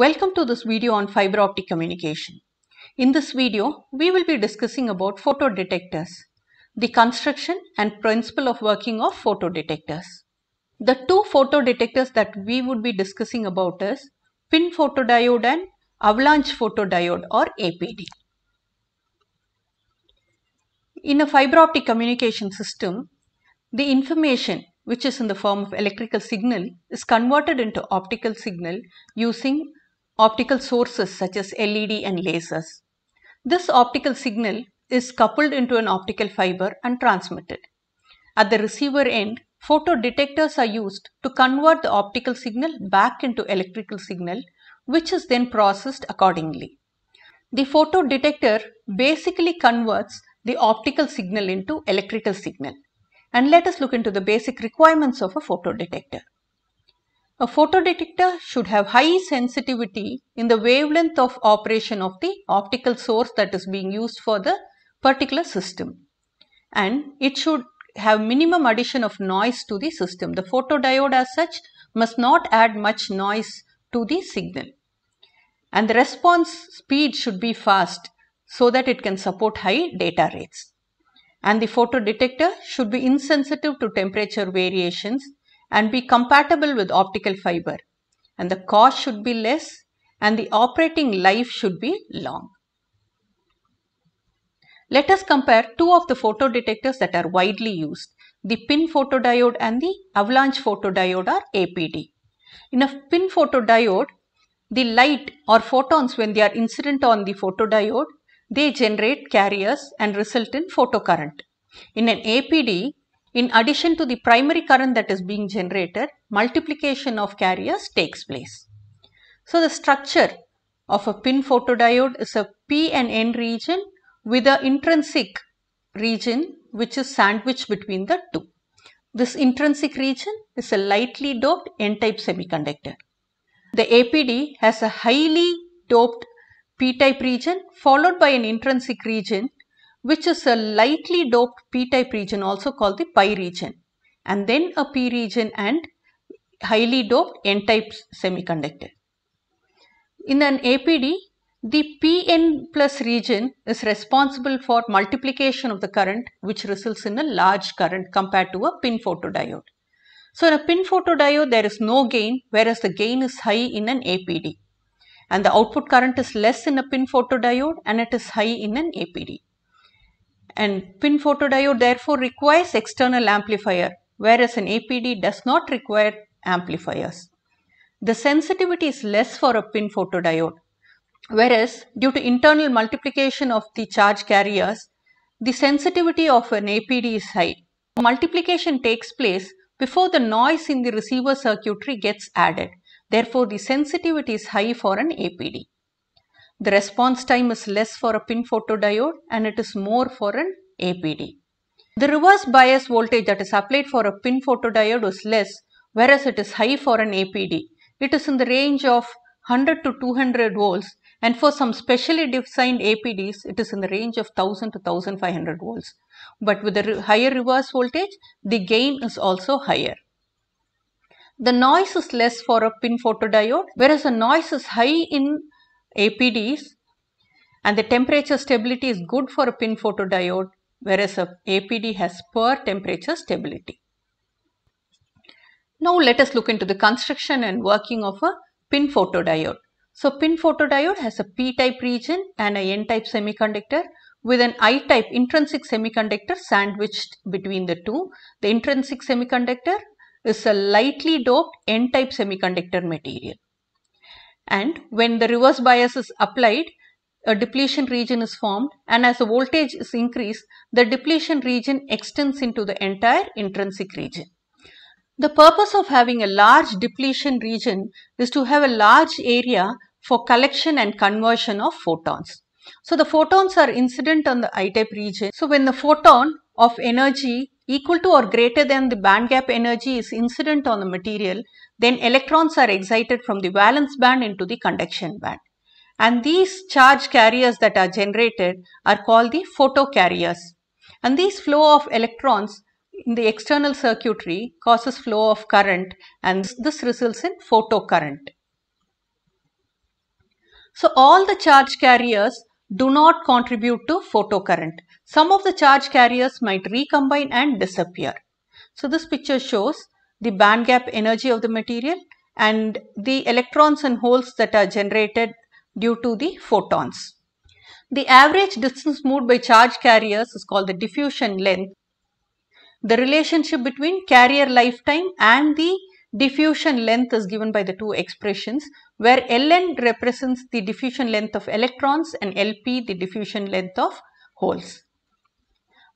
Welcome to this video on fiber optic communication. In this video, we will be discussing about photodetectors, the construction and principle of working of photodetectors. The two photodetectors that we would be discussing about is pin photodiode and avalanche photodiode or APD. In a fiber optic communication system, the information which is in the form of electrical signal is converted into optical signal using optical sources such as LED and lasers. This optical signal is coupled into an optical fiber and transmitted. At the receiver end, photodetectors are used to convert the optical signal back into electrical signal, which is then processed accordingly. The photodetector basically converts the optical signal into electrical signal. And let us look into the basic requirements of a photodetector. A photodetector should have high sensitivity in the wavelength of operation of the optical source that is being used for the particular system. And it should have minimum addition of noise to the system. The photodiode as such must not add much noise to the signal. And the response speed should be fast so that it can support high data rates. And the photodetector should be insensitive to temperature variations and be compatible with optical fiber, and the cost should be less and the operating life should be long. Let us compare two of the photodetectors that are widely used, the pin photodiode and the avalanche photodiode or APD. In a pin photodiode, the light or photons, when they are incident on the photodiode, they generate carriers and result in photocurrent. In an APD, in addition to the primary current that is being generated, multiplication of carriers takes place. So, the structure of a pin photodiode is a P and N region with an intrinsic region which is sandwiched between the two. This intrinsic region is a lightly doped N-type semiconductor. The APD has a highly doped P-type region followed by an intrinsic region which is a lightly doped P-type region, also called the pi region, and then a P region and highly doped N-type semiconductor. In an APD, the Pn plus region is responsible for multiplication of the current, which results in a large current compared to a pin photodiode. So, in a pin photodiode, there is no gain, whereas the gain is high in an APD, and the output current is less in a pin photodiode and it is high in an APD. And pin photodiode therefore requires external amplifier, whereas an APD does not require amplifiers. The sensitivity is less for a pin photodiode, whereas due to internal multiplication of the charge carriers, the sensitivity of an APD is high. Multiplication takes place before the noise in the receiver circuitry gets added. Therefore, the sensitivity is high for an APD. The response time is less for a pin photodiode and it is more for an APD. The reverse bias voltage that is applied for a pin photodiode is less, whereas it is high for an APD. It is in the range of 100 to 200 volts, and for some specially designed APDs, it is in the range of 1000 to 1500 volts. But with the higher reverse voltage, the gain is also higher. The noise is less for a pin photodiode, whereas the noise is high in APDs, and the temperature stability is good for a pin photodiode, whereas a APD has poor temperature stability. Now let us look into the construction and working of a pin photodiode. So pin photodiode has a P-type region and a N-type semiconductor with an I-type intrinsic semiconductor sandwiched between the two. The intrinsic semiconductor is a lightly doped N-type semiconductor material. And when the reverse bias is applied, a depletion region is formed, and as the voltage is increased, the depletion region extends into the entire intrinsic region. The purpose of having a large depletion region is to have a large area for collection and conversion of photons. So the photons are incident on the I-type region. So when the photon of energy equal to or greater than the band gap energy is incident on the material, then electrons are excited from the valence band into the conduction band. And these charge carriers that are generated are called the photocarriers. And these flow of electrons in the external circuitry causes flow of current, and this results in photocurrent. So all the charge carriers do not contribute to photocurrent. Some of the charge carriers might recombine and disappear. So this picture shows the band gap energy of the material and the electrons and holes that are generated due to the photons. The average distance moved by charge carriers is called the diffusion length. The relationship between carrier lifetime and the diffusion length is given by the two expressions, where Ln represents the diffusion length of electrons and Lp the diffusion length of holes.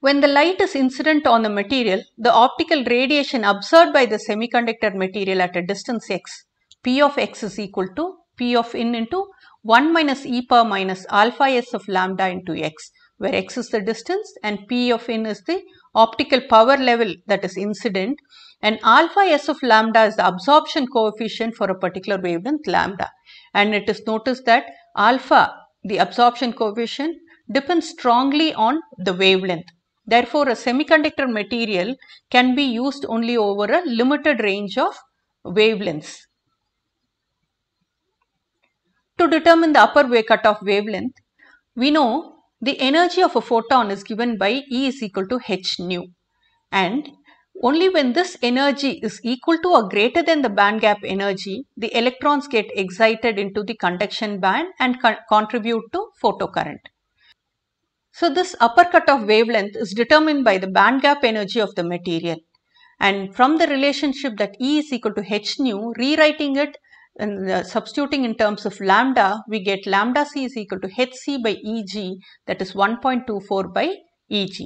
When the light is incident on the material, the optical radiation observed by the semiconductor material at a distance x, P of x is equal to P of in into 1 minus e power minus alpha s of lambda into x, where x is the distance and P of in is the optical power level that is incident, and alpha s of lambda is the absorption coefficient for a particular wavelength lambda. And it is noticed that alpha, the absorption coefficient, depends strongly on the wavelength. Therefore, a semiconductor material can be used only over a limited range of wavelengths. To determine the upper cutoff wavelength, we know the energy of a photon is given by E is equal to h nu, and only when this energy is equal to or greater than the band gap energy, the electrons get excited into the conduction band and contribute to photocurrent. So this upper cutoff wavelength is determined by the band gap energy of the material, and from the relationship that E is equal to h nu, rewriting it and substituting in terms of lambda, we get lambda c is equal to hc by Eg, that is 1.24 by Eg.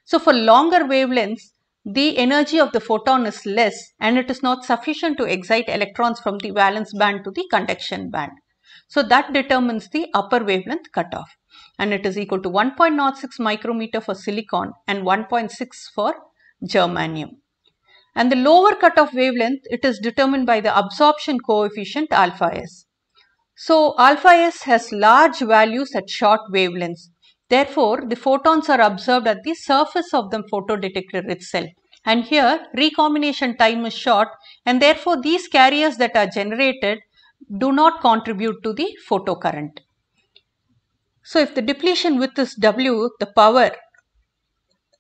So for longer wavelengths, the energy of the photon is less and it is not sufficient to excite electrons from the valence band to the conduction band. So that determines the upper wavelength cutoff, and it is equal to 1.06 micrometer for silicon and 1.6 for germanium. And the lower cutoff wavelength, it is determined by the absorption coefficient alpha s. So alpha s has large values at short wavelengths. Therefore, the photons are observed at the surface of the photodetector itself. And here recombination time is short, and therefore these carriers that are generated do not contribute to the photocurrent. So if the depletion width is W, the power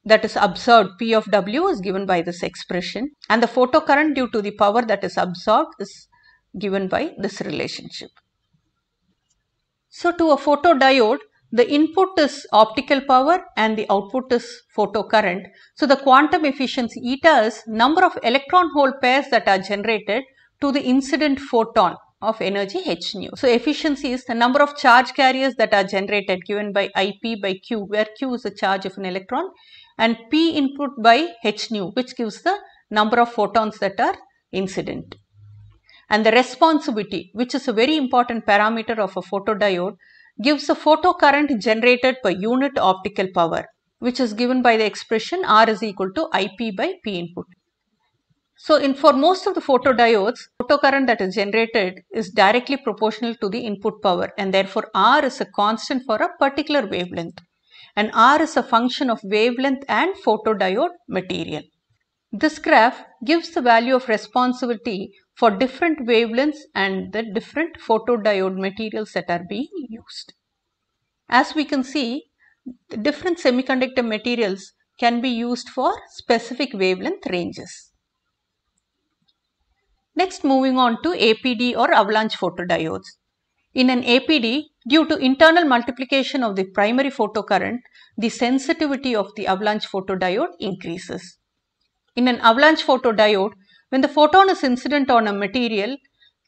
that is observed, P of W, is given by this expression, and the photocurrent due to the power that is absorbed is given by this relationship. So to a photodiode, the input is optical power and the output is photocurrent. So the quantum efficiency eta is number of electron hole pairs that are generated to the incident photon of energy h nu. So efficiency is the number of charge carriers that are generated, given by Ip by Q, where Q is the charge of an electron, and P input by h nu, which gives the number of photons that are incident. And the responsivity, which is a very important parameter of a photodiode, gives a photocurrent generated per unit optical power, which is given by the expression R is equal to Ip by P input. So for most of the photodiodes, photocurrent that is generated is directly proportional to the input power, and therefore R is a constant for a particular wavelength, and R is a function of wavelength and photodiode material. This graph gives the value of responsivity for different wavelengths and the different photodiode materials that are being used. As we can see, the different semiconductor materials can be used for specific wavelength ranges. Next, moving on to APD or avalanche photodiodes. In an APD, due to internal multiplication of the primary photocurrent, the sensitivity of the avalanche photodiode increases. In an avalanche photodiode, when the photon is incident on a material,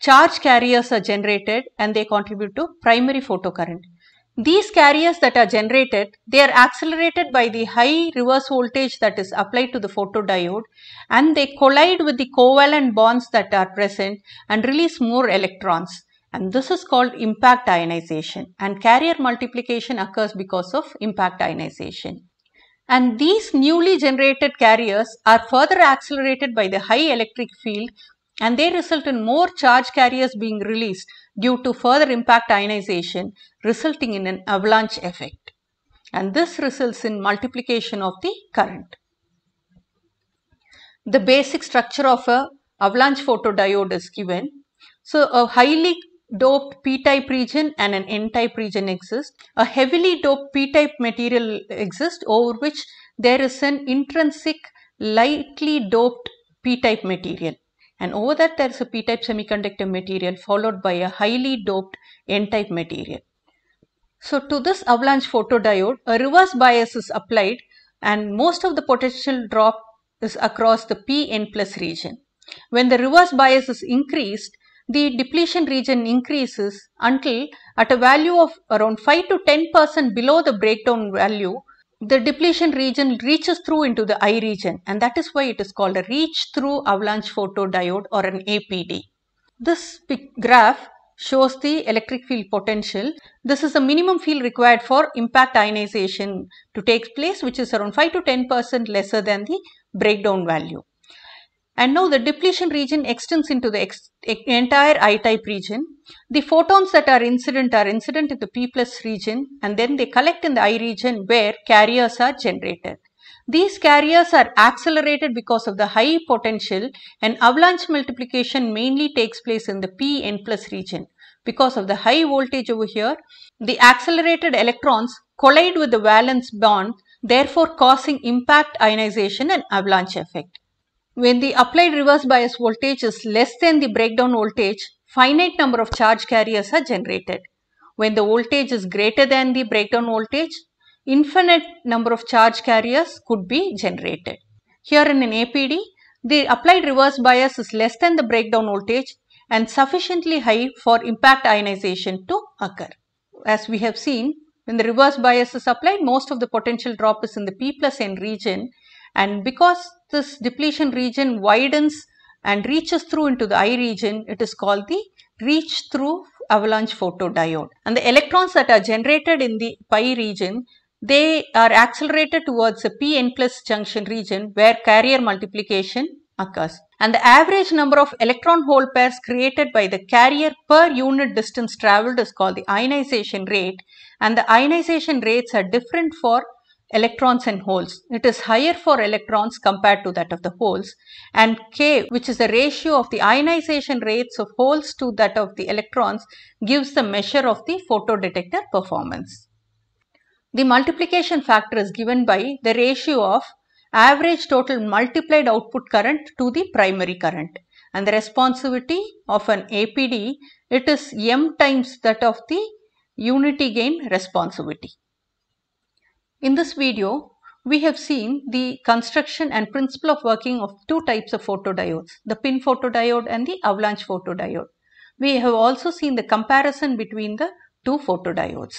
charge carriers are generated and they contribute to primary photocurrent. These carriers that are generated, they are accelerated by the high reverse voltage that is applied to the photodiode, and they collide with the covalent bonds that are present and release more electrons. And this is called impact ionization, and carrier multiplication occurs because of impact ionization. And these newly generated carriers are further accelerated by the high electric field, and they result in more charge carriers being released due to further impact ionization, resulting in an avalanche effect. And this results in multiplication of the current. The basic structure of a avalanche photodiode is given. So a highly doped p-type region and an n-type region exists. A heavily doped p-type material exists over which there is an intrinsic lightly doped p-type material, and over that there is a p-type semiconductor material followed by a highly doped n-type material. So to this avalanche photodiode, a reverse bias is applied and most of the potential drop is across the p-n plus region. When the reverse bias is increased, the depletion region increases until at a value of around 5 to 10% below the breakdown value, the depletion region reaches through into the I region, and that is why it is called a reach through avalanche photodiode or an APD. This graph shows the electric field potential. This is the minimum field required for impact ionization to take place, which is around 5 to 10% lesser than the breakdown value. And now the depletion region extends into the entire I-type region. The photons that are incident in the P plus region, and then they collect in the I region where carriers are generated. These carriers are accelerated because of the high potential, and avalanche multiplication mainly takes place in the p-n plus region. Because of the high voltage over here, the accelerated electrons collide with the valence bond, therefore causing impact ionization and avalanche effect. When the applied reverse bias voltage is less than the breakdown voltage, finite number of charge carriers are generated. When the voltage is greater than the breakdown voltage, infinite number of charge carriers could be generated. Here in an APD, the applied reverse bias is less than the breakdown voltage and sufficiently high for impact ionization to occur. As we have seen, when the reverse bias is applied, most of the potential drop is in the P plus N region, and because this depletion region widens and reaches through into the I region, it is called the reach through avalanche photodiode. And the electrons that are generated in the pi region, they are accelerated towards the p-n plus junction region where carrier multiplication occurs. And the average number of electron hole pairs created by the carrier per unit distance travelled is called the ionization rate, and the ionization rates are different for electrons and holes. It is higher for electrons compared to that of the holes, and K, which is the ratio of the ionization rates of holes to that of the electrons, gives the measure of the photodetector performance. The multiplication factor is given by the ratio of average total multiplied output current to the primary current, and the responsivity of an APD, it is m times that of the unity gain responsivity. In this video, we have seen the construction and principle of working of two types of photodiodes, the pin photodiode and the avalanche photodiode. We have also seen the comparison between the two photodiodes.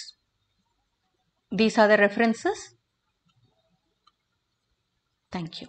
These are the references. Thank you.